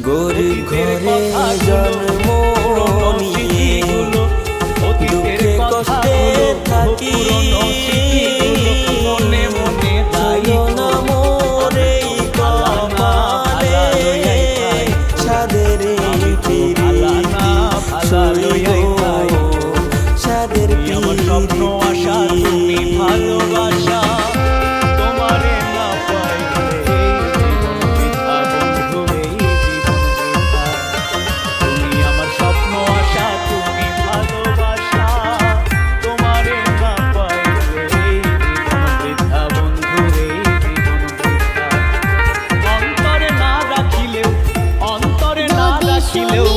গরিব ঘরে জন্ম নিয়ে দুঃখে কষ্টে থাকি মনে মনে ছিল না মোর এই কপালে সাদের সাদের স্বপ্ন আশা তুমি ভালোবাসা তোমারে না পাইলে বৃথা বন্ধু এই জীবন বৃথা তুমি আমার স্বপ্ন আশা তুমি ভালোবাসা তোমারে না পাইলে জীবন বৃথা বন্ধু এই জীবন বৃথা অন্তরে না রাখিলেও